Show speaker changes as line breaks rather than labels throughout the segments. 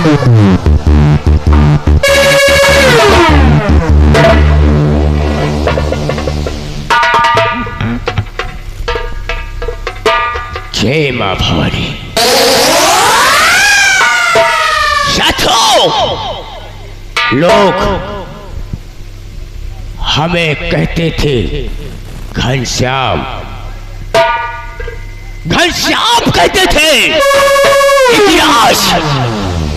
जय मां भवानी। साथियों, लोग हमें कहते थे घनश्याम, घनश्याम कहते थे। इतिहास,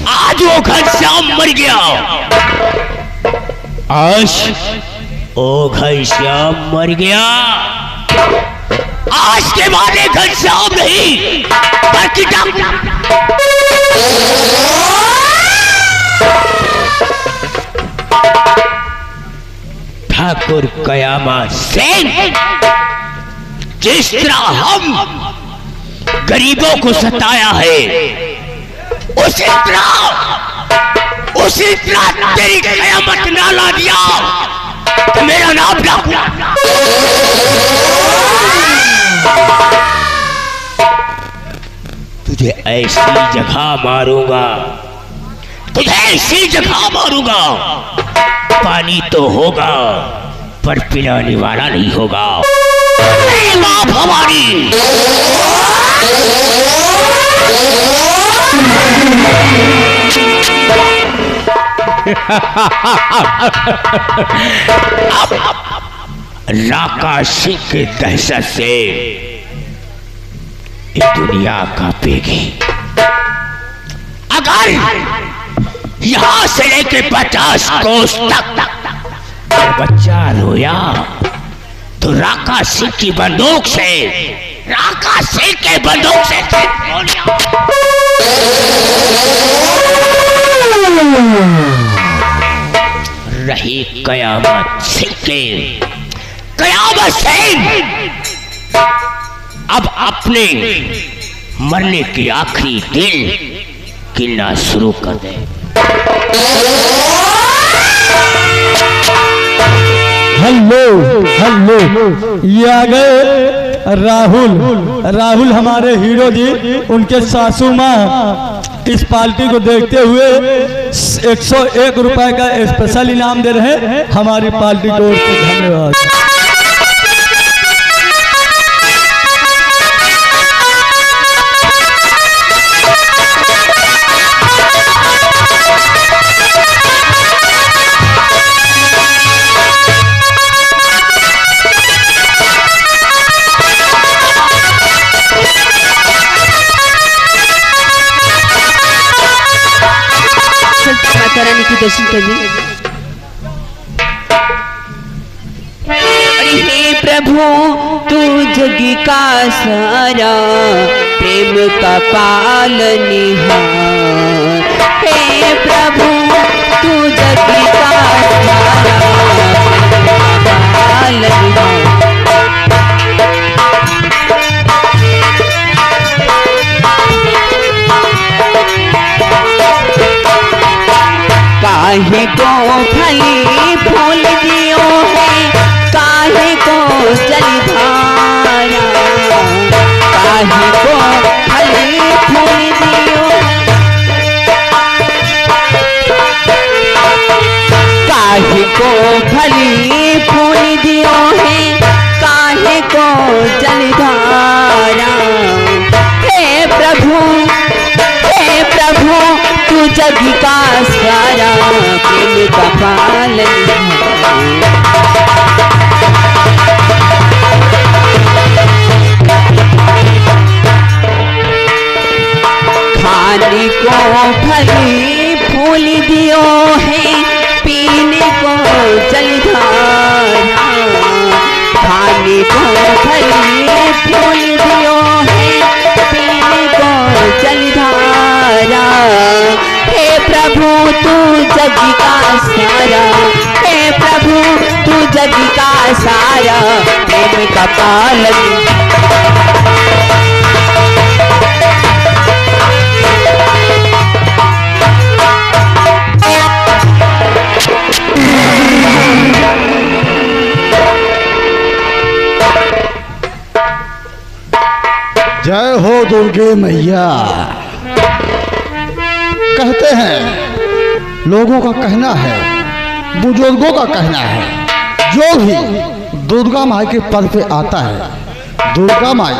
आज वो घनश्याम मर गया। आज वो घनश्याम मर गया। आज के बाद घनश्याम नहीं बल्कि ठाकुर कयामत सेन। जिस तरह हम गरीबों को सताया है, उसी तरह तेरी कयामत ना ला दिया तो मेरा नाम ना। तुझे ऐसी जगह मारूंगा, तुझे ऐसी जगह मारूंगा, पानी तो होगा पर पिलाने वाला नहीं होगा। मां भवानी। राका सिंह के दहशत से दुनिया कांपेगी। अगर यहां से लेके 50 कोस तक बच्चा रोया तो राका सिंह की बंदूक से, राका सिंह के बंदूक से रही कयामत सिंह के, कयामत सिंह अब अपने मरने की आखिरी दिन गिनना शुरू कर दे।
हेलो हेलो, ये आ गए राहुल हमारे हीरो जी। उनके सासू माँ इस पार्टी को देखते हुए 101 रुपए का स्पेशल इनाम दे रहे हैं। हमारी पार्टी को धन्यवाद।
की दर्शन करिए। अरे हे प्रभु तू जग का सारा, प्रेम का पालनहार। हे प्रभु तू जग का सारा, प्रेम का पालनहार। काहे को फली फूल दियो है, काहे को जलधारा। काहे को फली फूल दियो है, काहे को फली फूल दियो है, काहे को जलधारा। हे प्रभु तू जग का सारा, प्रेम का पालन। खाने को फली फूल दियो है, पीने को जलधारा। खाने को फली फूल दियो है, पीने को जलधारा। हे प्रभु तू जग का सारा, हे प्रभु तू जग का सारा, प्रेम का पालन।
जय हो दुर्गे मैया।
कहते हैं, लोगों का कहना है, बुजुर्गों का कहना है, जो भी दुर्गा माई के पद पे आता है, दुर्गा माई,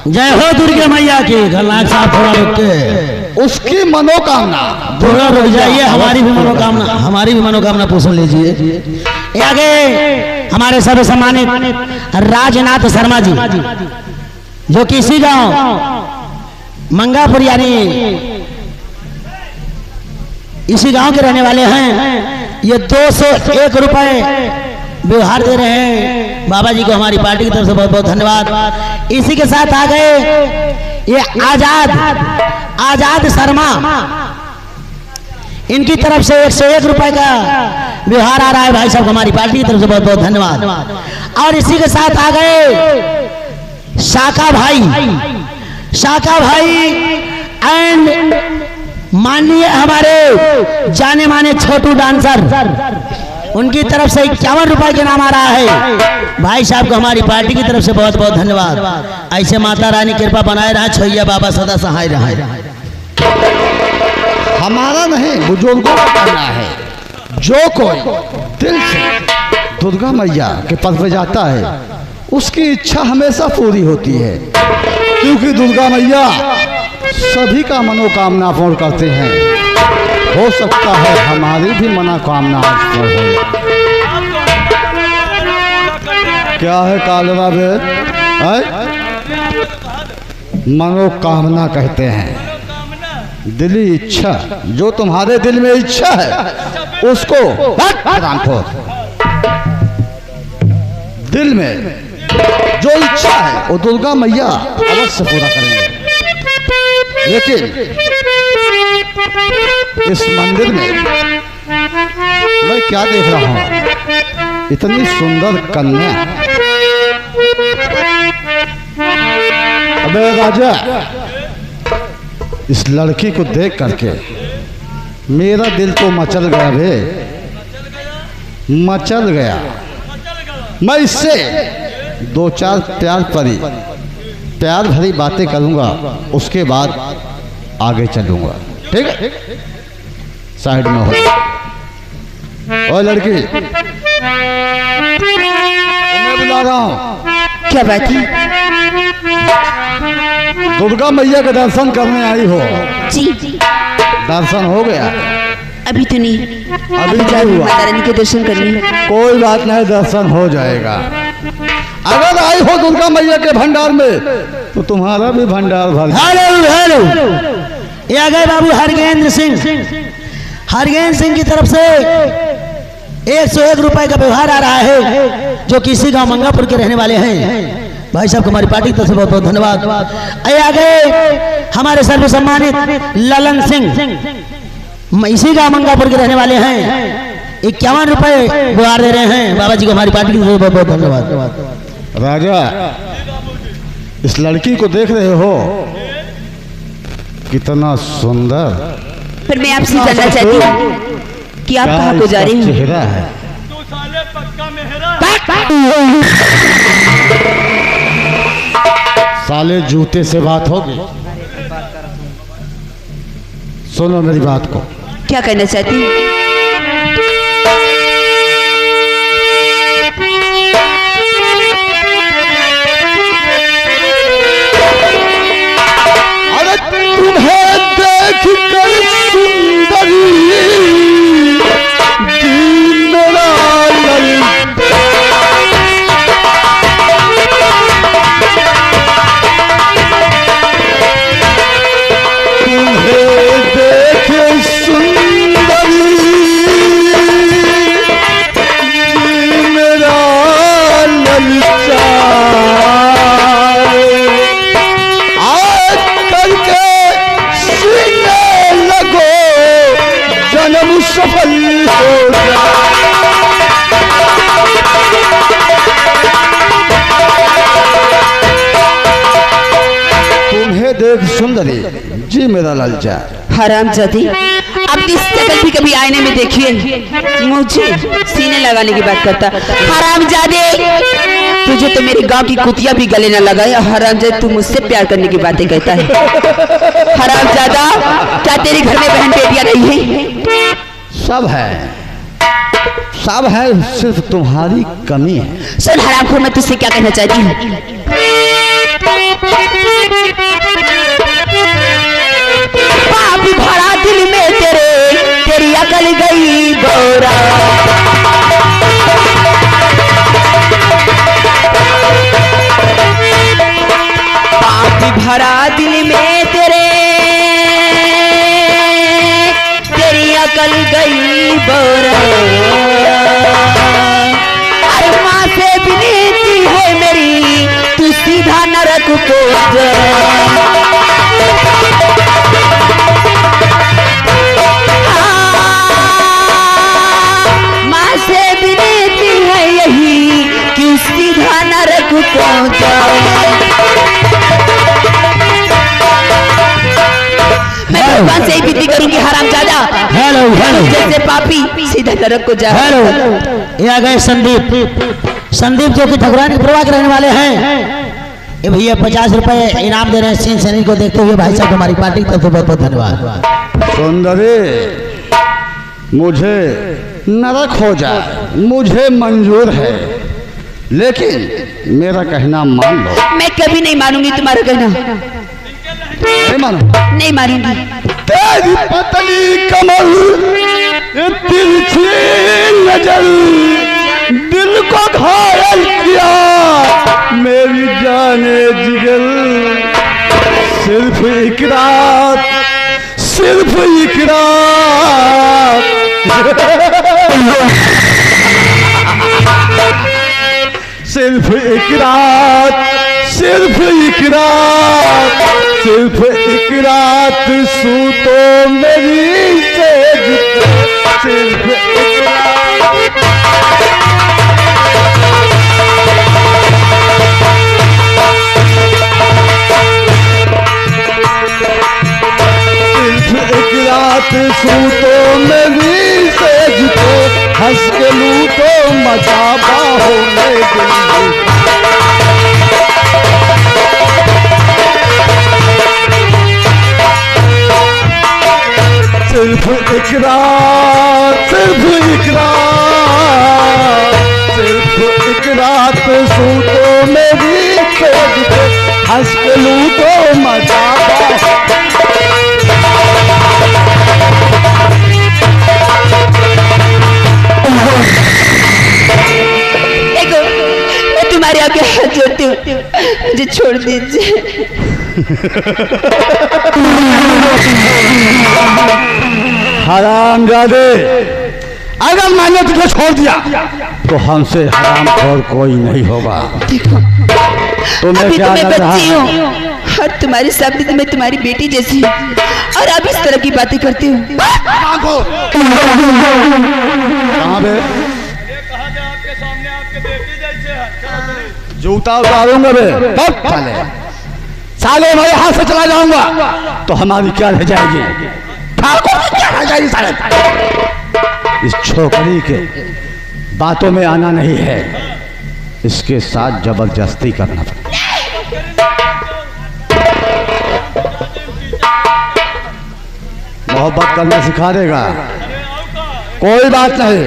जय हो दुर्गा मैया की। गलनाथ साहब थोड़ा रुक के,
उसकी मनोकामना,
थोड़ा रुक जाइए, हमारी भी मनोकामना पूछ लीजिए। ये आगे हमारे सर्व सम्मानित राजनाथ शर्मा जी, जो कि इसी गांव मंगापुर यानी इसी गांव के रहने वाले हैं। ये 201 रुपए व्यवहार दे रहे हैं बाबा जी को, हमारी पार्टी की तरफ से बहुत बहुत धन्यवाद। इसी के साथ आ गए ये आजाद शर्मा, इनकी तरफ से 101 रुपए का व्यवहार आ रहा है भाई साहब, हमारी पार्टी की तरफ से बहुत बहुत धन्यवाद। और इसी के साथ आ गए शाका भाई एंड माननीय हमारे जाने माने छोटू डांसर, उनकी तरफ से 51 रुपए के नाम आ रहा है भाई साहब को, हमारी पार्टी की तरफ से बहुत बहुत धन्यवाद। ऐसे माता रानी कृपा बनाए रहा, छैया बाबा सदा सहाय रहा।
हमारा नहीं, बुजुर्गों का कहना है, जो कोई दिल से दुर्गा मैया के पद पे जाता है, उसकी इच्छा हमेशा पूरी होती है, क्योंकि दुर्गा मैया सभी का मनोकामना पूर्ण करते हैं। हो सकता है हमारी भी मनोकामना आज पूर्ण हो। क्या है कालवा बे? मनोकामना कहते हैं, दिली इच्छा, जो तुम्हारे दिल में इच्छा है उसको दिल में जो इच्छा है वो दुर्गा मैया अवश्य पूरा करेंगे। लेकिन इस मंदिर में मैं क्या देख रहा हूँ, इतनी सुंदर कन्या। अबे राजा, इस लड़की को देख करके मेरा दिल तो मचल गया बे, मचल गया। मैं इससे 2-4 प्यार भरी बातें करूंगा, उसके बाद आगे चलूंगा। ठीक है, साइड में हो। ओ लड़की, मैं बुला रहा हूँ।
क्या बात है?
दुर्गा मैया के दर्शन करने आई हो?
जी।
दर्शन हो गया?
अभी तो नहीं,
अभी क्या हुआ?
माता रानी के दर्शन करने।
कोई बात नहीं, दर्शन हो जाएगा। अगर आई हो दुर्गा मैया के भंडार में तो तुम्हारा भी भंडार भर।
हेलो, ये आ गए बाबू हरगेंद्र सिंह की तरफ से 101 रुपए का व्यवहार आ रहा है, जो किसी गांव मंगापुर के रहने वाले हैं। भाई साहब को हमारी पार्टी की तरफ से बहुत बहुत धन्यवाद। आ गए हमारे सर्व सम्मानित ललन सिंह, इसी गांव मंगापुर के रहने वाले हैं। 51 रुपए व्यवहार दे रहे हैं बाबा जी को, हमारी पार्टी की तरफ से बहुत बहुत धन्यवाद।
राजा, इस लड़की को देख रहे हो, कितना सुंदर।
पर मैं आपसे जानना चाहती हूँ कि आप कहाँ को जा रहे हैं?
चेहरा है। साले जूते से बात होगी। सुनो मेरी बात को।
क्या कहना चाहती हूँ?
देख सुंदरी जी मेरा लालचा।
हरामजादी, अपनी शकल भी कभी आईने में देखिए, मुझे सीने लगाने की बात करता। हरामजादे, तुझे तो मेरे गांव की कुतिया भी गले न लगाए। हरामजादा, तू मुझसे प्यार करने की बातें कहता है। हरामजादा, क्या तेरे घर में बहन बेटियां नहीं है?
सब है, सब है, सिर्फ तुम्हारी कमी है।
सुन हरामखोर, मैं तुझसे क्या कहना चाहती हूँ। पाप भरा दिल में तेरी अकल गई गौरा। पाप भरा दिल में तेरी अकल गई गौरा। अरे माँ से विनती है मेरी, तू सीधा नरक को जा। माँ से विनती है यही कि सीधा नरक को जा। मैं भगवान से ही विनती करूंगी हरामजादा,
हेलो हेलो
जैसे पापी सीधा नरक को जा।
हेलो, ये आ गए संदीप जो कि ठकुराइन के प्रवाह के रहने वाले हैं। ये भैया 50 रुपए इनाम दे रहे हैं सीन सनी को देखते हुए। भाई साहब हमारी पार्टी की तरफ से बहुत बहुत धन्यवाद।
सुंदरी, मुझे नरक हो जाए मुझे मंजूर है, लेकिन मेरा कहना मान लो।
मैं कभी नहीं मानूंगी तुम्हारा कहना,
नहीं मानो?
नहीं मानूंगी।
तेरी पतली कमर, तिरछी नजर, दिल को घायल किया मेरी जाने जिगर। सिर्फ एक रात, सिर्फ एक रात, सिर्फ एक रात, सिर्फ एक रात, सिर्फ एक रात सूतो मेरी सेज पे, सिर्फ एक रात। सिर्फ एक रात सूतो मेरी सेज पे, हंस के लूटो मचा बाहों में दिल। सिर्फ एक रात, सिर्फ एक रात, सिर्फ एक रात सूतो मेरी सेज पे, हंस के लूटो मजा।
देखो, मैं तुम्हारे आगे हाथ जोड़ती हूँ, मुझे छोड़ दीजिए।
हरामजादे, अगर मैंने तुझे छोड़ दिया तो हमसे हरामखोर कोई नहीं होगा। तुम्हें
अभी
क्या
तो मैं
लग रहा
बच्ची
है?
हूँ और तुम्हारे सामने तो मैं तुम्हारी बेटी जैसी हूँ, और अब इस तरह की बातें करती हूँ।
कहाँ बे? जूता उतारूंगा बे, तब साले साले मैं यहाँ से चला जाऊंगा तो हमारी क्या रह जाएगी? ठाकुर की क्या रह जाएगी साले? इस छोकरी के बातों में आना नहीं है, इसके साथ जबरदस्ती करना पड़ेगा। मोहब्बत करना सिखा देगा, कोई बात नहीं,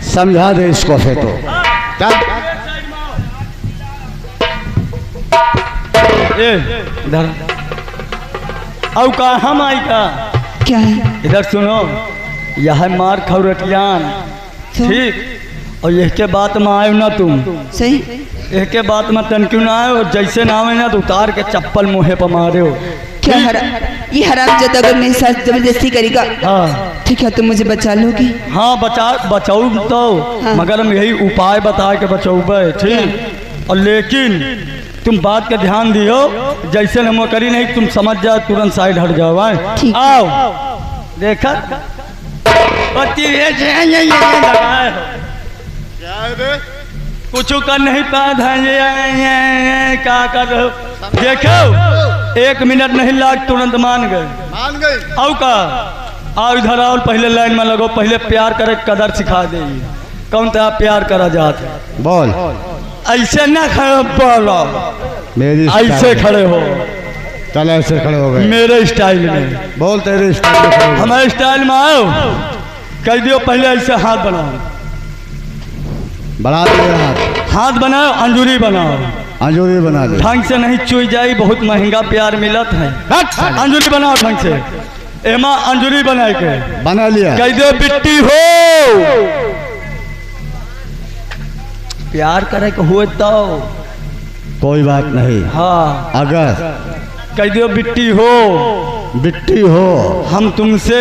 समझा दे इसको फिर तो।
इधर अब कहाँ माई का
क्या है?
इधर सुनो, यह है मार खौरटियान, ठीक? और यह के बात में आयो ना तुम,
सही?
यह के बात में तन क्यों ना आयो, और जैसे ना आवे ना तो उतार के चप्पल मुँहे पर मारे हो।
क्या ये हरामजादा अगर मेरे साथ जबरदस्ती करेगा,
हाँ
ठीक है, तुम मुझे बचा लोगी?
हाँ, बचाऊ तो
हाँ।
मगर हम यही उपाय बता के बचौबे, ठीक? और लेकिन तुम बात का ध्यान दियो, जैसे हम करी नहीं तुम समझ जाओ, तुरंत साइड हट जाओ।
ठीक।
आओ देखा कुछ कर नहीं पाया था, ये क्या कर रहे हो? देखो 1 मिनट नहीं लाग, तुरंत मान गए। आओ का आओ, इधर आओ, पहले लाइन में लगो, पहले प्यार करे कदर सिखा दे। कौन था प्यार करा जात
बोल।
ऐसे ना खड़े बोलो,
मेरी
ऐसे खड़े हो।
चल ऐसे खड़े हो गए
मेरे स्टाइल में।
बोल तेरे स्टाइल में खड़े हो गए।
हमारे स्टाइल में आओ, कह दियो पहले ऐसे हाथ बनाओ।
बना दिए हाथ।
हाथ बनाओ, अंजूरी बनाओ।
अंजूरी बना ली।
ढंग से नहीं चुई जाई, बहुत महंगा प्यार मिलत है। अंजूरी बनाओ ढंग से। एमा अंजूरी बनाए के
बना लिया।
कह दियो बिट्टी हो। प्यार करे के हुए तो
कोई बात नहीं।
हाँ,
अगर
कह दियो बिट्टी हो,
बिट्टी हो,
हम तुमसे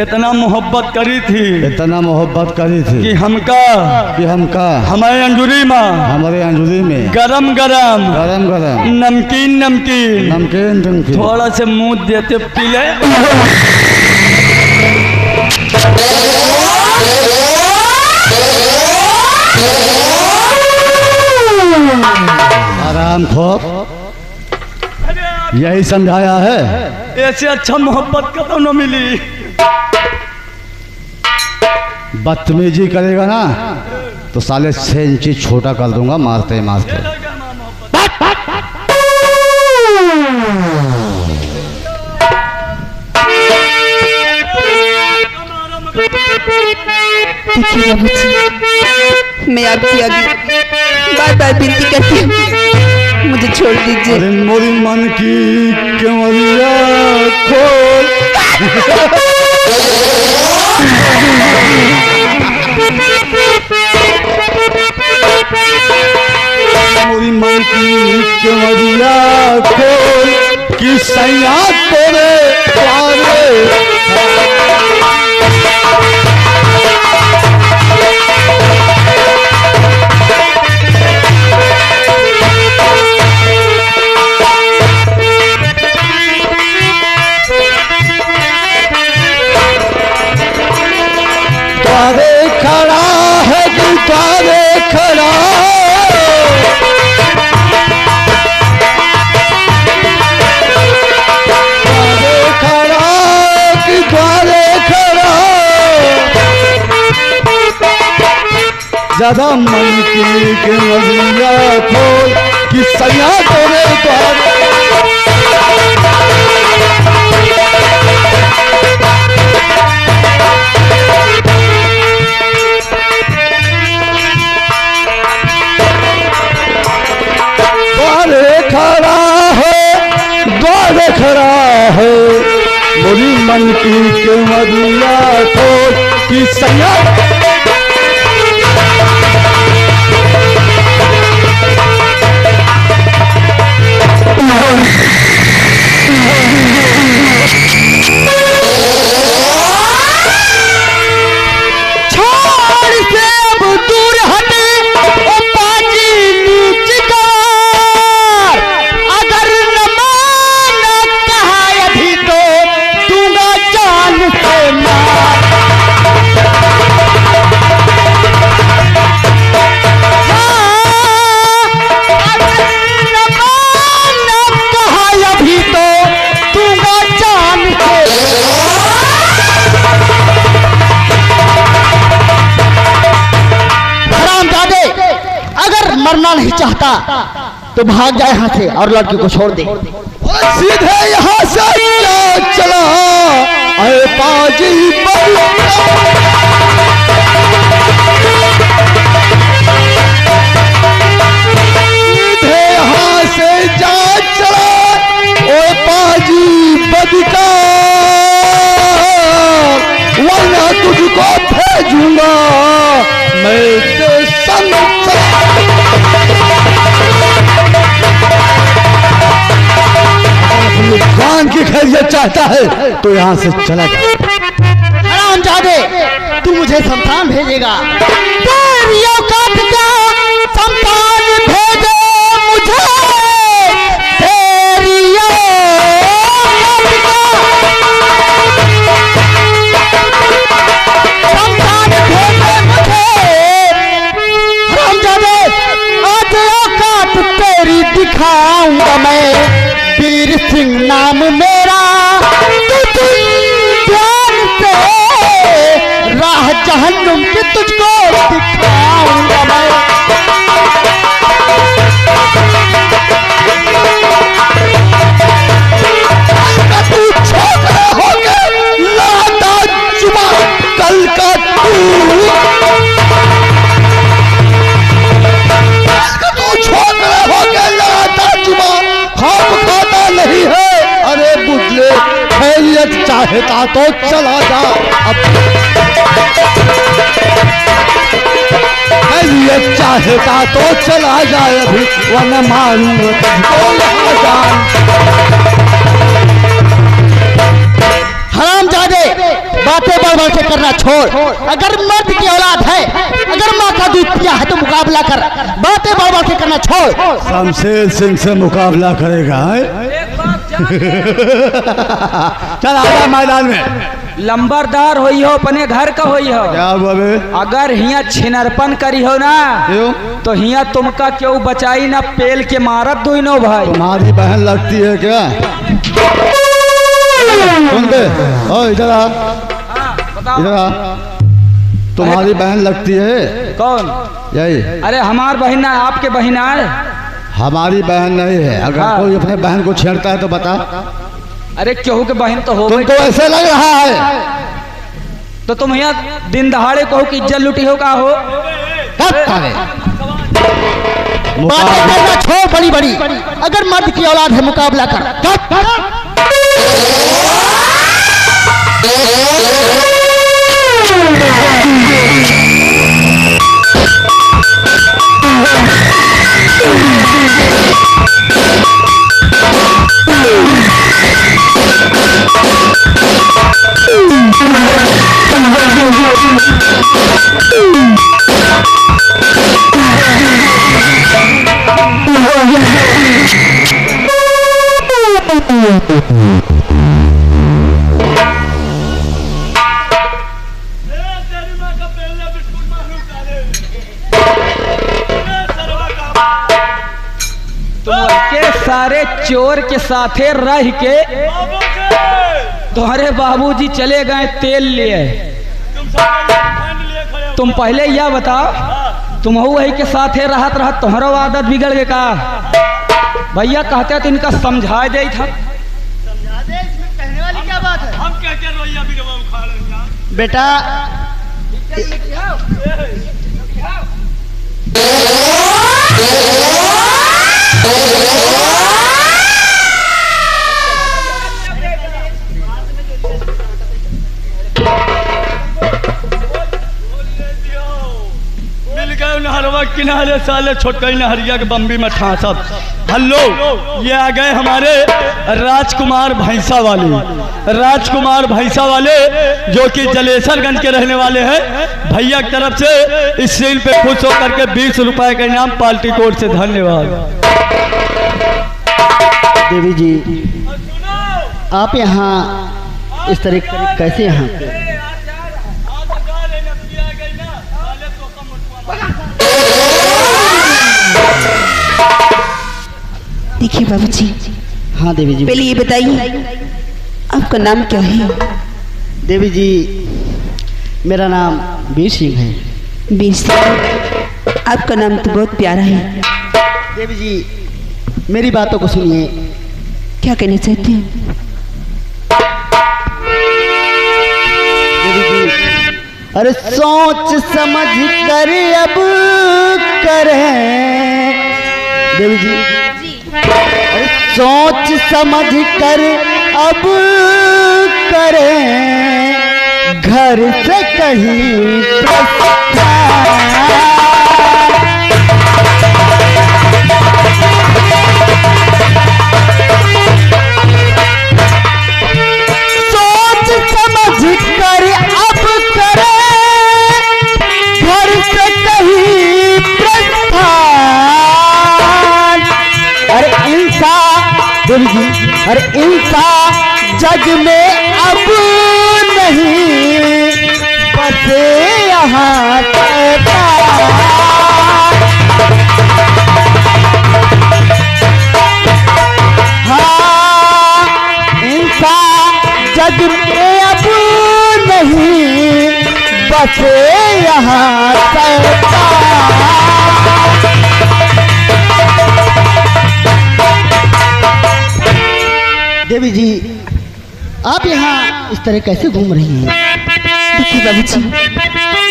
इतना मोहब्बत करी थी,
इतना मोहब्बत करी
कि
थी
हमका हमारे अंजूरी में गरम नमकीन थोड़ा से मुंह देते पीले।
आराम खोप, यही समझाया है।
ऐसे अच्छा मोहब्बत कब न मिली।
बदतमीजी करेगा ना तो साले 6 इंची छोटा कर दूंगा मारते मारते।
देखिए बाबू जी, मैं आपकी आगे बार बार विनती करती हूँ, मुझे छोड़ दीजिए।
अरे मोरी मन की केवड़िया खोल। मोरी मन की केवड़िया खोल कि सैया तेरे द्वारे। ज्यादा मन की केवड़िया खोल कि सैया तेरे द्वारे। द्वारे खड़ा है मोरी मन की केवड़िया खोल कि सैया।
मरना नहीं चाहता तो भाग जाए यहाँ से और लड़की को छोड़ दे।
सीधे यहाँ से चला अरे पाजी सीधे यहाँ से जा चला ओ पाजी बदिका, वरना तुझको भेजूंगा मैं तेरे संग। जान की खैरियत चाहता है तो यहाँ से चला जा।
हरामजादे, तू मुझे शमशान भेजेगा? तेरी औकात क्या, शमशान भेजे मुझे? तेरी औकात क्या, शमशान भेजे मुझे? हरामजादे, आज औकात तेरी दिखाऊंगा मैं। वीर सिंह नाम मेरा, तू ध्यान से राह जा। जहन्नुम की तुझको दिखाऊंगा मैं।
तू छोकरा हो गए लाता जुबा कल का तू छोकरा हो गया लाता जुबा खाप खाता नहीं है। अरे बुझले खैरियत चाहता तो चला जा अब, खैरियत चाहता तो चला जाए अभी वरना मारूंगा तुझको यहाँ जान।
हरामजादे बातें बढ़ बढ़ के करना छोड़। अगर मर्द की औलाद है, अगर माँ का दूध पिया है तो मुकाबला कर। बातें बढ़ बढ़ के करना छोड़।
शमशेर सिंह से मुकाबला करेगा है? चल आजा मैदान में।
लंबरदार होई हो अपने घर का होई हो।
क्या हुआ बे?
अगर हिया छिनरपन करी हो ना
क्यों?
तो हिया तुमका क्यों बचाई ना पेल के मारत दो नो भाई।
तुम्हारी बहन लगती है क्या? सुन बे, ओ इधर आ, इधर आ। तुम्हारी बहन लगती है?
कौन?
यही।
अरे हमार बहन ना, आपके बहन है।
हमारी बहन नहीं है। अगर
हाँ।
कोई अपने बहन को छेड़ता है तो बता।
अरे क्यों के बहन तो हो
तुमको ऐसे लग रहा है?
तो तुम यहाँ दिन दहाड़े कहो कि इज्जत लुटी हो का हो।
बातें करना छोड़ बड़ी बड़ी। अगर मर्द की औलाद है मुकाबला कर।
सारे चोर के साथे रह के तुम्हारे बाबूजी चले गए तेल लिए। तुम पहले यह बताओ, तुम वही के साथे रहत रहत तुम्हारा आदत बिगड़ गए का? भैया कहते तो इनका समझा दे था।
कहने वाली क्या बात है? हम बेटा
नहरवा किनारे साले छोटकई नहरिया के बम्बी में ठासब। हेलो, ये आ गए हमारे राजकुमार भैंसा वाले। राजकुमार भैंसा वाले जो कि जलेसरगंज के रहने वाले हैं। भैया की तरफ से इस सील पे खुश होकर के 20 रुपए का इनाम पार्टी कोर्ट से। धन्यवाद।
देवी जी, आप यहाँ इस तरह कैसे यहाँ?
देखिए बाबूजी।
हाँ देवी जी।
पहले ये बताइए आपका नाम क्या है?
देवी जी, मेरा नाम वीर सिंह है।
वीर सिंह, आपका नाम तो बहुत प्यारा है।
देवी जी, मेरी बातों को सुनिए।
क्या कहना चाहते हैं?
देवी जी, अरे सोच समझ कर अब करें। देवी जी, अरे सोच समझ कर अब करें, घर से कहीं सोच समझ कर अब करें, घर से कहीं प्रस्थान। अरे इंसान, देवी जी, अरे इंसान जग में अब नहीं बसे यहाँ हाँ, इंसान जग में अब नहीं बसे यहाँ देवी जी, आप यहाँ इस तरह कैसे घूम रही हैं?
देखिए बाबूजी,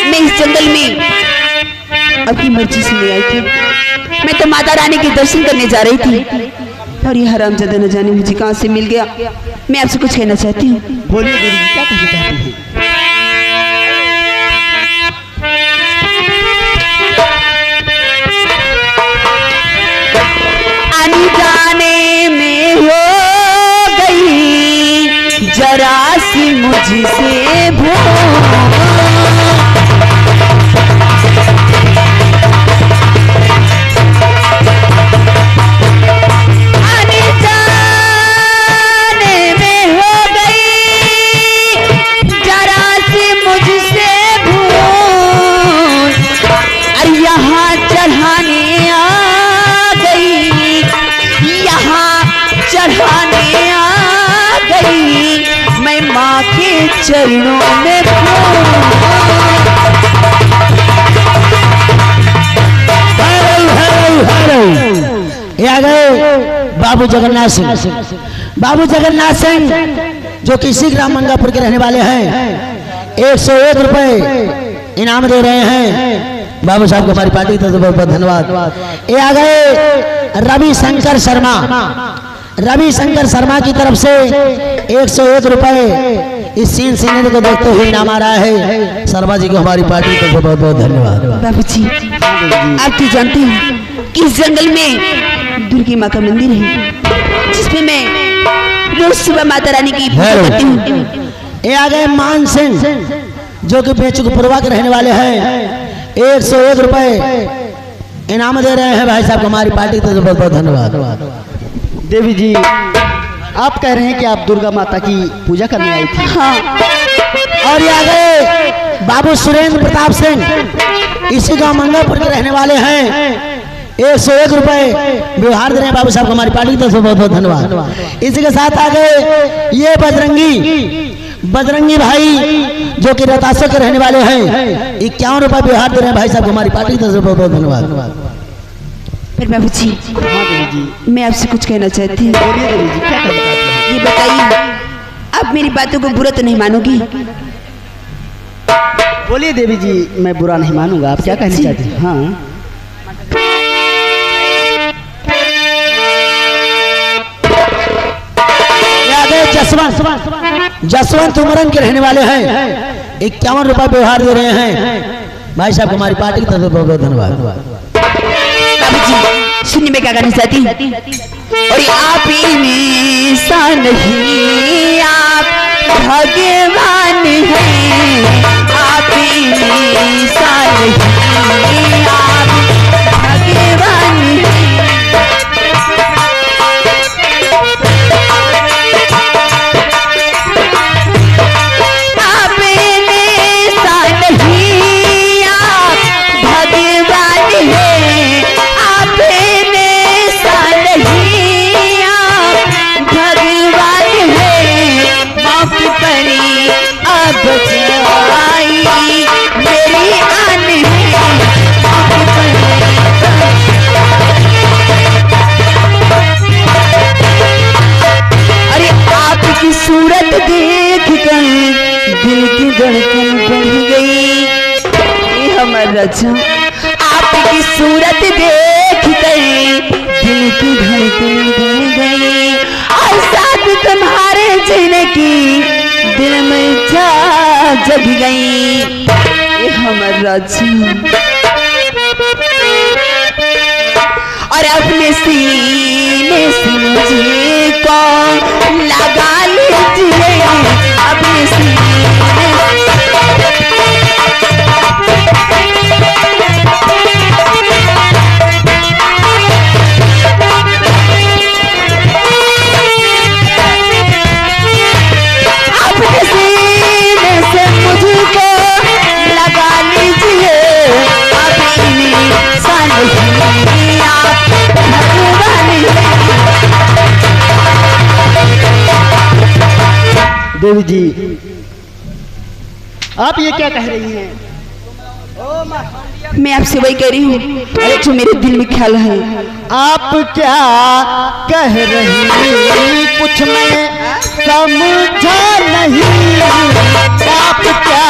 मैं इस जंगल में अपनी मर्जी से नहीं आई थी। मैं तो माता रानी के दर्शन करने जा रही थी और ये हरामजादा न जाने मुझे कहाँ से मिल गया। मैं आपसे कुछ कहना चाहती हूँ।
बोलिए देवी जी, क्या कहना चाहती हैं?
आने जाने में हो गई जरा सी मुझसे भूल, चरणों में
ये आ गए बाबू जगन्नाथ सिंह। बाबू जगन्नाथ सिंह जो कि इसी ग्राम मंगापुर के रहने वाले हैं, 101 रुपए इनाम दे रहे हैं। बाबू साहब को हमारी पार्टी की तरफ से बहुत बहुत धन्यवाद। ये आ गए रविशंकर शर्मा। रविशंकर शर्मा की तरफ से 101 रुपए इस सीन सीने को देखते हुए इनाम आ रहा है। शर्मा जी को हमारी पार्टी की तरफ से बहुत बहुत धन्यवाद।
बाबूजी, आप तो जानते हैं कि इस जंगल में दुर्गी माँ का मंदिर है, जिसमें मैं रोज सुबह माता रानी की पूजा करती हूँ।
ये आ गए मान सिंह जो कि बेचुकपुरवा के रहने वाले हैं, 101 रुपए इनाम दे रहे हैं। भाई साहब को हमारी पार्टी की तरफ से बहुत बहुत धन्यवाद।
देवी जी, आप कह रहे हैं कि आप दुर्गा माता की पूजा करने आई थी?
हाँ।
और ये आ गए बाबू सुरेंद्र प्रताप सिंह, इसी गांव मंगापुर के रहने वाले हैं, 101 रुपए व्यवहार दे रहे हैं। बाबू साहब को हमारी पार्टी की तरफ से बहुत बहुत धन्यवाद। इसी के साथ आ गए ये बजरंगी भाई जो कि रोहतास के रहने वाले हैं, 51 रुपए व्यवहार दे रहे हैं। भाई साहब को हमारी पार्टी की तरफ से बहुत बहुत धन्यवाद।
फिर बाबूजी,
हाँ देवी जी,
मैं आपसे कुछ कहना चाहती हूँ।
बोलिए देवी जी, क्या कहना चाहती हैं?
ये बताइए, आप मेरी बातों को बुरा तो नहीं मानोगी?
बोलिए देवी जी, मैं बुरा नहीं मानूंगा। आप क्या कहना चाहती हैं? हाँ,
जसवंत उमरन के रहने वाले हैं, 51 रुपए व्यवहार दे रहे हैं। भाई साहब को हमारी पार्टी की तरफ से बहुत बहुत धन्यवाद।
बाबूजी, सुनिए मैं क्या कहना चाहती हूँ। और आप ही में सा नहीं, आप भगवान हैं। आप ही में सा नहीं, आप भगवान हैं। आप ही में सा नहीं, आप भगवान हैं। मेरी आन अरे आपकी सूरत देख कर दिल की धड़कन बढ़ गई। हमारा राजा, आपकी सूरत देख कर दिल की धड़कन बढ़ गई और साथ तुम्हारे जीने की दिल में जा जग गई। हमारा राजा, और अपने सीने से मुझे को लगा लीजिए। अपने सीने
देवी जी,
आप ये क्या कह रही हैं? मैं आपसे वही कह रही हूँ जो मेरे दिल में ख्याल है।
आप क्या कह रही कुछ मैं समझा नहीं। आप क्या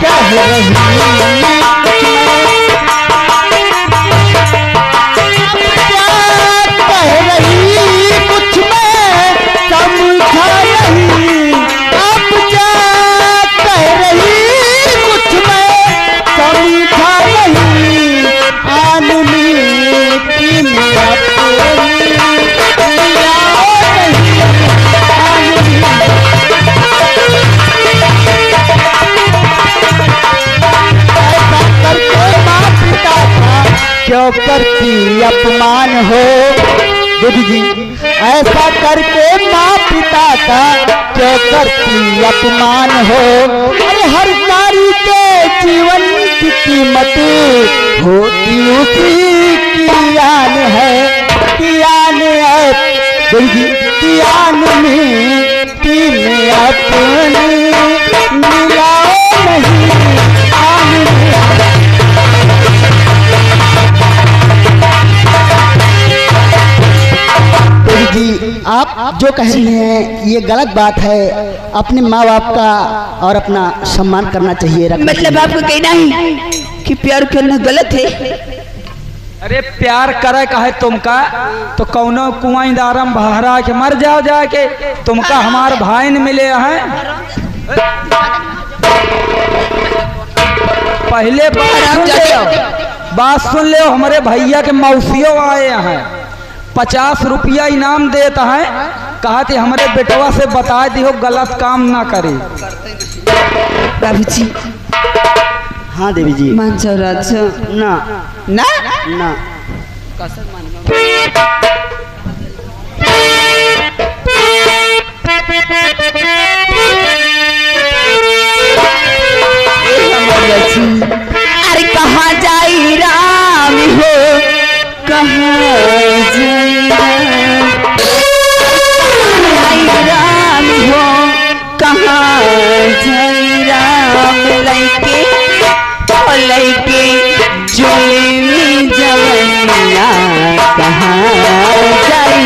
कह रही कुछ मैं कुछ मैं समझा नहीं। आप क्या कह रही कुछ मैं समझा नहीं। आदमी की मेरा क्यों करती अपमान हो दीदी जी। ऐसा करके माँ पिता का क्यों करती अपमान हो। अरे हर नारी के जीवन की कीमत होती उसी की आन है। की आन है दीदी जी। की आन में तीन अपनी मिलाओ नहीं। आन में जी आप जो कह रही हैं ये गलत बात है। अपने माँ बाप का और अपना सम्मान करना चाहिए।
मतलब आपको कहना है कि प्यार करना गलत है?
अरे प्यार करे का है तुमका तो कौनो कुआं दारम बहरा के मर जाओ जाके। तुमका हमार भाई न मिले हैं। पहले बात सुन ले। हमारे भैया के मौसियों आए हैं 50 रुपया इनाम देता है। कहा थे हमारे बेटवा से बता दियो गलत काम ना करे।
बाबूजी।
हाँ देवी जी।
मान जाओ राजा।
ना
ना
ना
अरे कहाँ जाई राम हो कहाँ जाई राम हो कहाँ जाई राम लैके जुलमी जवनिया कहाँ जाई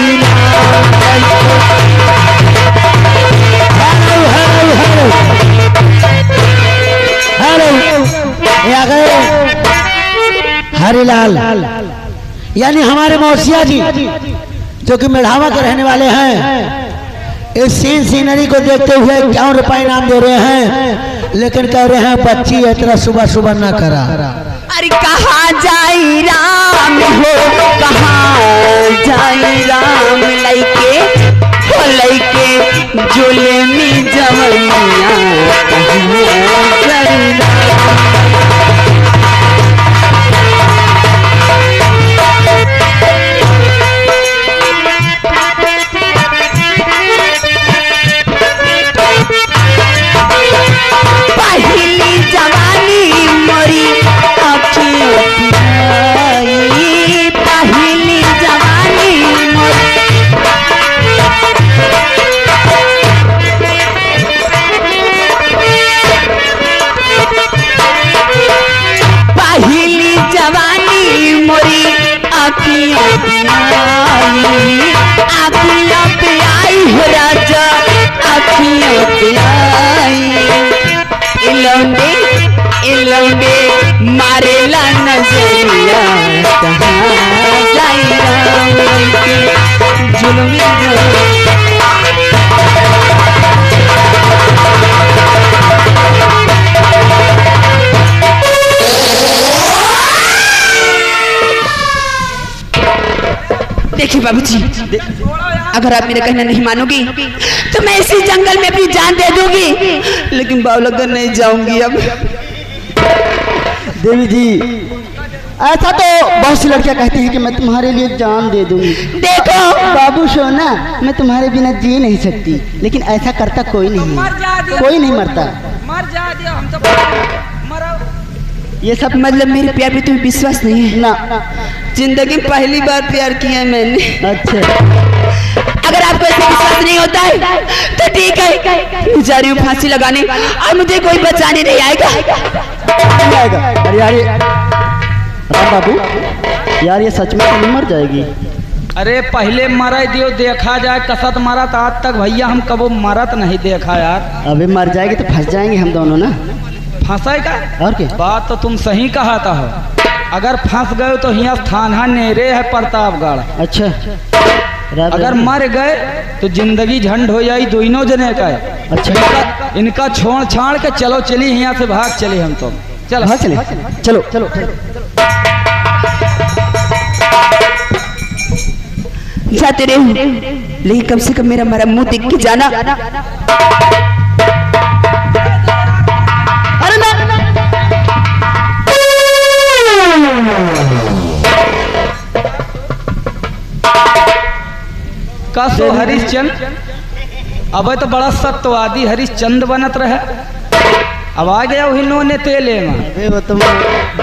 हरिलाल यानी हमारे मौसिया जी जो कि मेढ़ावा के रहने वाले हैं। इस सीनरी को देखते हुए 51 रुपए इनाम दे रहे हैं। लेकिन कह रहे हैं बच्ची इतना सुबह सुबह ना करा।
अरे कहाँ जाई राम हो कहाँ जाई राम लैके जुलमी जवनिया कहाँ जाई राम। पहली जवानी मोरी अखियों की आई। पहली जवानी मोरी पहली जवानी मोरी अखियों की आई। अखियों पे आई हो राजा अखियों पे आई। इलौंडे मारेला नजरिया कहाँ जाई राम लैके जुलमी देखिए बाबूजी, अगर आप मेरा कहना नहीं मानोगी तो मैं इसी जंगल में अपनी जान दे दूंगी। लेकिन बावलगर नहीं जाऊंगी अब।
देवी जी ऐसा तो बहुत सी लड़कियां कहती हैं कि मैं तुम्हारे लिए जान दे दूंगी।
देखो
बाबू सोना मैं तुम्हारे बिना जी नहीं सकती। लेकिन ऐसा करता कोई नहीं है। कोई नहीं मरता।
मर जा दिया हम तो मरो।
ये सब मतलब मेरे प्यार पे तुम्हें विश्वास नहीं है
ना।
जिंदगी में पहली बार प्यार किया है मैंने।
अच्छा
अगर आपको ऐसे विश्वास नहीं हो होता है तो ठीक है, मैं जा रही हूँ फांसी लगाने और मुझे कोई बचाने नहीं आएगा।
अरे यार राम बाबू, यार ये सच में तो नहीं मर जाएगी?
अरे पहले मरा दियो देखा जाए, कसत मारा तो आज तक भैया हम कबो मरत नहीं देखा यार।
अबे मर जाएगी तो फंस जाएंगे हम दोनों ना।
फंसाए का
और क्या?
बात तो तुम सही कहा था हो, अगर फंस गए तो यहाँ थाना नेरे है प्रतापगढ़।
अच्छा,
अगर मर गए तो जिंदगी झंड हो जाई दोनों जने का।
अच्छा,
इनका छोड़ छाड़ के चलो चली यहाँ से भाग चले हम तो। चलो
हाँ चले, चलो चलो।
जाते रहे, लेकिन कम से कम मेरा मरा मुंह देख के जाना। अरे ना
कसो हरिश्चंद्र, अब तो बड़ा सत्यवादी हरिश्चंद्र बनत रहे, अब आ गया वही नो ने तेले में।
अबे वो तुम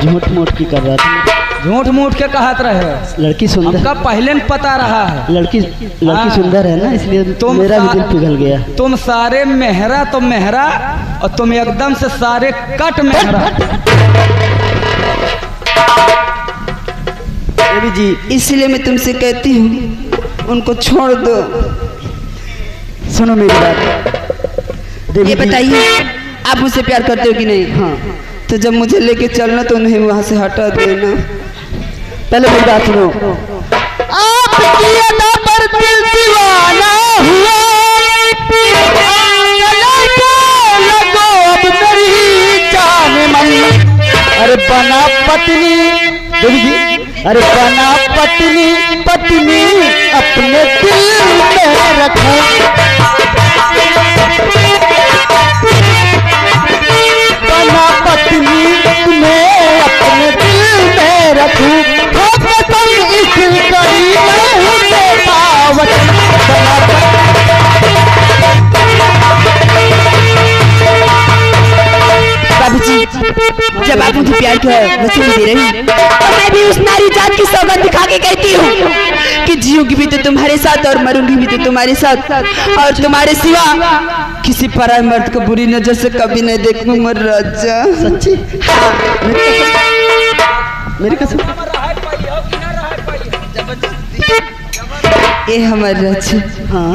झूठ मूठ की कर रहा था।
झूठ मूठ के कहत रहे,
लड़की सुंदर,
हमका पहले न पता रहा है।
लड़की सुंदर है ना, इसलिए मेरा भी दिल पिघल गया।
तुम सारे मेहरा तो मेहरा और तुम एकदम से सारे कट मेहरा।
देवी जी, इसलिए मैं तुमसे कहती हूँ उनको छोड़ दो।
सुनो मेरी बात।
ये बताइए आप मुझसे प्यार करते हो कि नहीं?
हाँ,
तो जब मुझे लेके चलना तो उन्हें वहां से हटा देना।
पहले मेरी बात सुनो। आपकी अदा पर दिल दीवाना हुआ, लगो अब मेरी जान मन। अरे बना पत्नी देवी जी, अरे बना पत्नी पत्नी अपने दिल में रखो। बना पत्नी तुम्हें अपने दिल में रखूं, इस गली में हूँ पावत।
बाबूजी, जब आप मुझे प्यार किया वचन दे रही, तो मैं भी उस नारी जात की सौगंध दिखा के कहती हूँ कि जीऊंगी भी तो तुम्हारे साथ और मरूंगी भी तो तुम्हारे साथ, और तुम्हारे सिवा किसी पराये मर्द को बुरी नजर से कभी नहीं देखूंगा राजा।
सच्ची? हाँ, मेरी कसम।
ये हमारे राजा।
हाँ,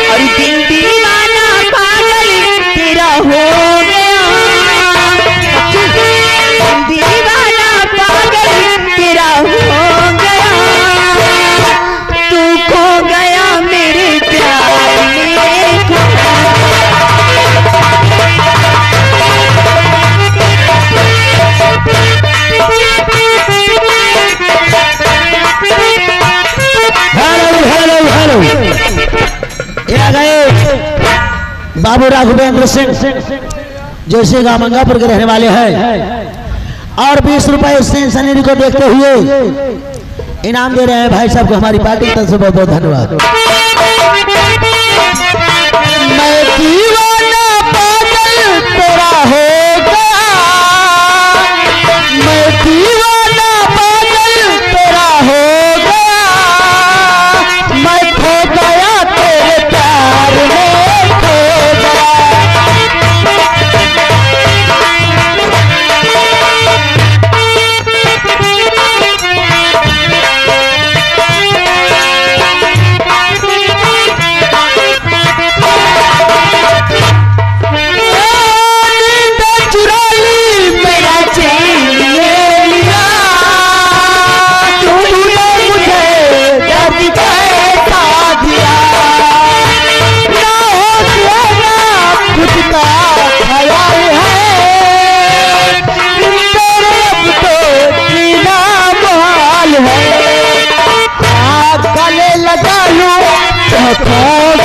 और दिल दीवाना पागल तेरा हो गया, दीवाना पागल तेरा हो गया, तू खो गया मेरे प्यार में खो।
बाबू राघवेंद्र सिंह जो इसी गांव मंगापुर के रहने वाले हैं, और 20 रुपए सैनिक को देखते हुए इनाम दे रहे हैं भाई साहब को हमारी पार्टी की तरफ से बहुत बहुत धन्यवाद। मैं दीवाना पागल तेरा हो गया, मैं दीवाना पागल तेरा हो गया, मैं खो गया तेरे प्यार में खो गया।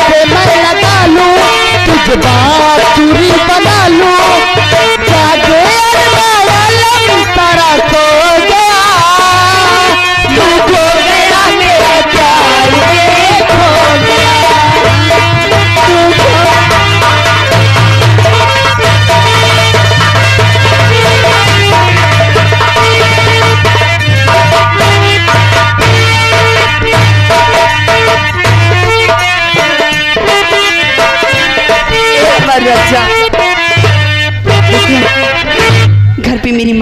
से मैं लगा लूं, तुझ बांसुरी बना लूं, जागे अरमालम तारा खो गया, तू खो गया मेरा प्यार में खो गया, तू खो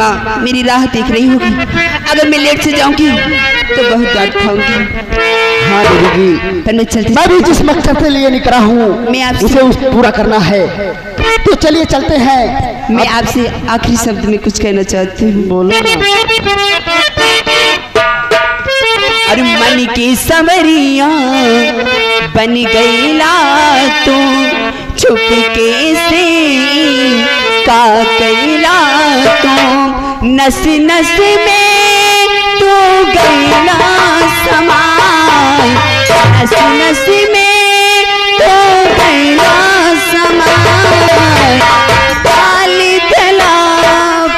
माँ मेरी राह देख रही होगी। अगर मैं लेट से जाऊंगी तो बहुत डांट खाऊंगी।
हाँ देवी जी,
पर मैं चलती
मैं भी जिस मकसद से लिए निकला हूँ
मैं आपसे-
उसे पूरा करना है। तो चलिए चलते हैं।
मैं आपसे आखिरी शब्द में कुछ कहना चाहती हूँ।
बोलो ना।
अरे मन की समरिया बन गईला तू चुपके से का कैला तू नस नस में तू गईला समाय नस नस में तू गईला समाय काली तला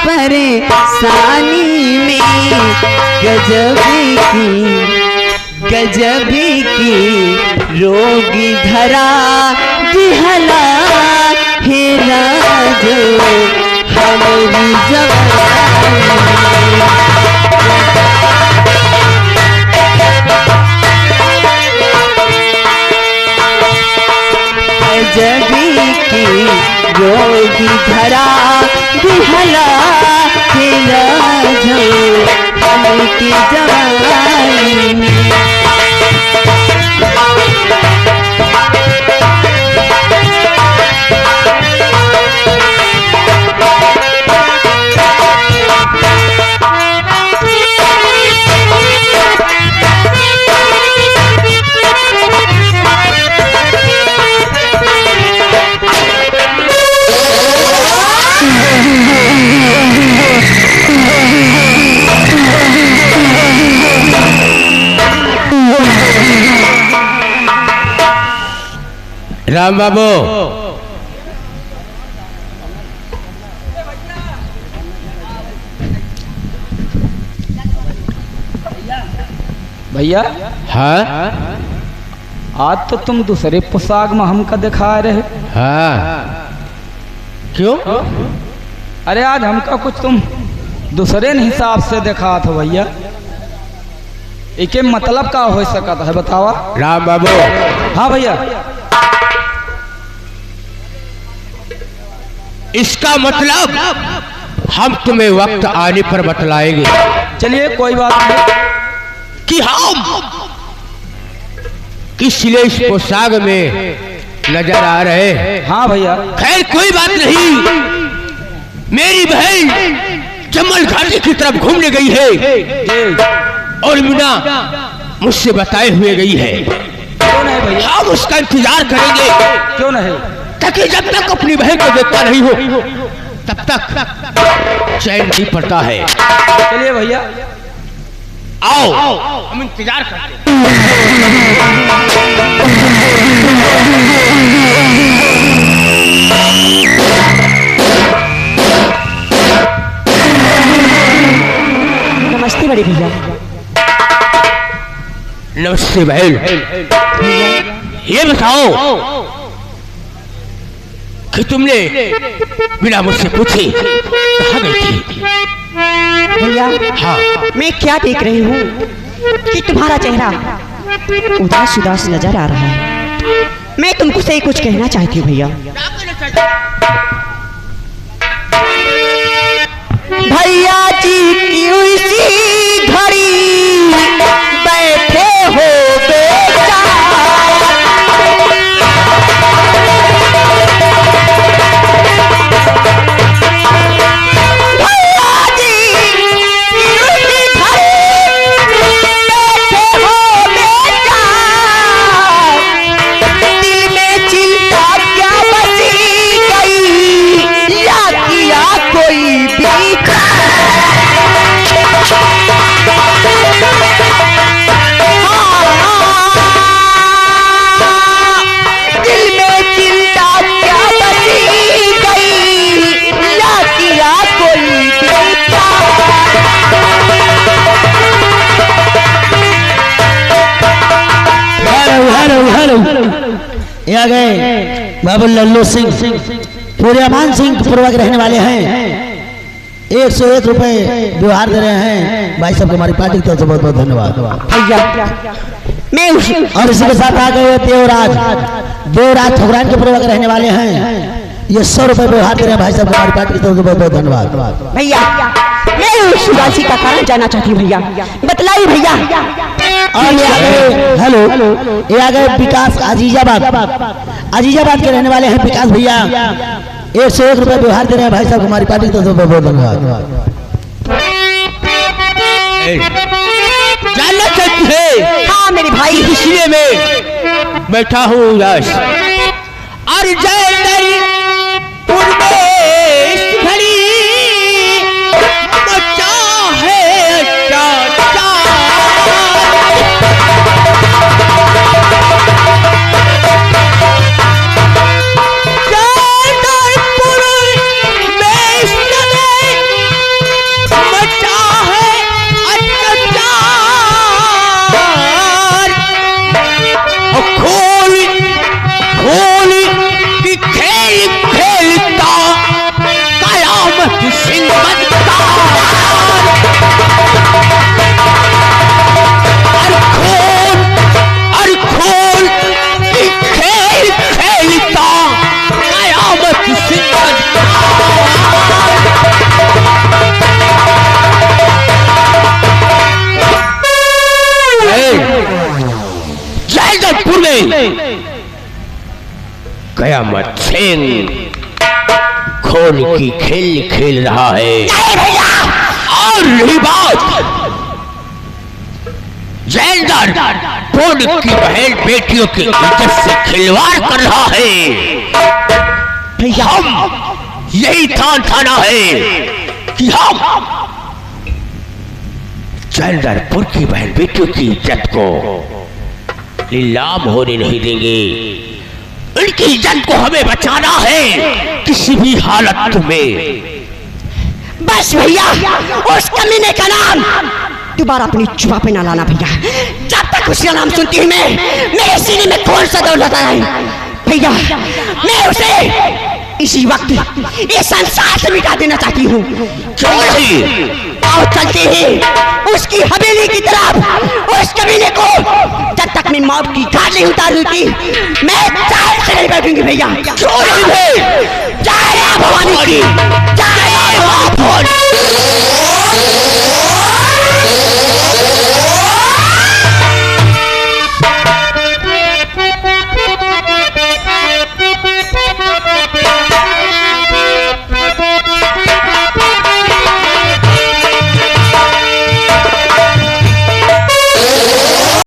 परेशानी में गजब की रोगी धरा दिहला हेरा जो हमारी जवानी गजब की रोगी धरा दिहला हेरा जो हमारी जवानी में।
राम बाबू,
भैया
हाँ
आज तो तुम दूसरे पोशाक में हमका दिखा रहे।
हाँ, क्यों?
अरे आज हमका कुछ तुम दूसरे हिसाब से दिखा था भैया। इके मतलब का हो सकता है बतावा।
राम बाबू,
हाँ भैया,
इसका मतलब हम तुम्हें वक्त आने पर बतलाएंगे
चलिए कोई बात नहीं।
कि हम किस लिए इस पोशाक में नजर आ रहे हैं।
हाँ भैया,
खैर कोई बात नहीं, मेरी बहन जमल घाटी की तरफ घूमने गई है
जी
और मीना मुझसे बताए हुए गई है।
क्यों नहीं भैया,
हम उसका इंतजार करेंगे
क्यों नहीं।
ताकि जब तक अपनी बहन को देखता नहीं हो तब तक चैन नहीं पड़ता है।
चलिए भैया,
आओ हम इंतजार करते हैं।
नमस्ते बड़े भैया।
नमस्ते बहन, ये बताओ कि तुमने बिना मुझसे पूछे कहाँ गई थी।
भैया
हाँ,
मैं क्या देख रही हूँ कि तुम्हारा चेहरा उदास उदास नजर आ रहा है। मैं तुमको से कुछ कहना चाहती हूँ भैया। भैया जी क्यों इसी घड़ी बैठे हो बेचार। भैया जी क्यों इसी घड़ी बैठे हो बेचार। दिल में चिंता क्या बसी गई या किया कोई भी दिल में चिंता क्या बसी गई या किया कोई
ये आ गए बाबू लल्लू सिंह, पूरे अमान सिंह पूर्वा के रहने वाले हैं। 101 रुपए व्यवहार दे रहे हैं भाई साहब, हमारी पार्टी की तरफ से बहुत बहुत धन्यवाद।
भैया मैं
और इसी के साथ आ गए देवराज ठकुरान के पूर्वा के रहने वाले हैं। ये 100 रुपए व्यवहार दे रहे हैं भाई साहब, हमारी पार्टी की तरफ से बहुत बहुत धन्यवाद।
भैया मैं उस उदासी का कारण जानना चाहती हूँ भैया, बतलाइए भैया।
और ये आ गए, हेलो, ये आ गए विकास अजीजाबाद के रहने वाले हैं विकास भैया। 101 रुपए व्यवहार दे रहे हैं भाई साहब, हमारी पार्टी की तरफ से बहुत धन्यवाद।
जानना चाहती है?
हाँ मेरे भाई,
इसलिए मैं बैठा हूँ उदास। और जयपुर में इस घड़ी बचा है चाचा। जयपुर में इस समय बचा है खोल खोल की खेल खेलता कयामत सिंह का। और खोल की खेल खेलता कयामत सिंह का। जयपुर में कयामत सिंह खोल की खेल खेल रहा है। और रही बात जैलदार पुल की बहन बेटियों की इज्जत से खिलवाड़ कर रहा है। हम यही ठाना है कि हम जैलदारपुर की बहन बेटियों की इज्जत को नीलाम होने नहीं देंगे। उनकी इज्जत को हमें बचाना है किसी भी हालत में।
बस भैया, उस कमीने का नाम दोबारा अपनी जुबान पे ना लाना भैया। जब तक उसका नाम सुनती हूँ मैं, मेरे सीने में कौन सा दौड़ जाता है भैया। मैं उसे इसी वक्त ये संसार से मिटा देना चाहती हूँ। और चलते ही उसकी हवेली की तरफ उस कमीने को, जब तक मैं मौत की घाट नहीं उतार देती, मैं चाय से नहीं बैठूंगी भैया। जय भवानी की जय।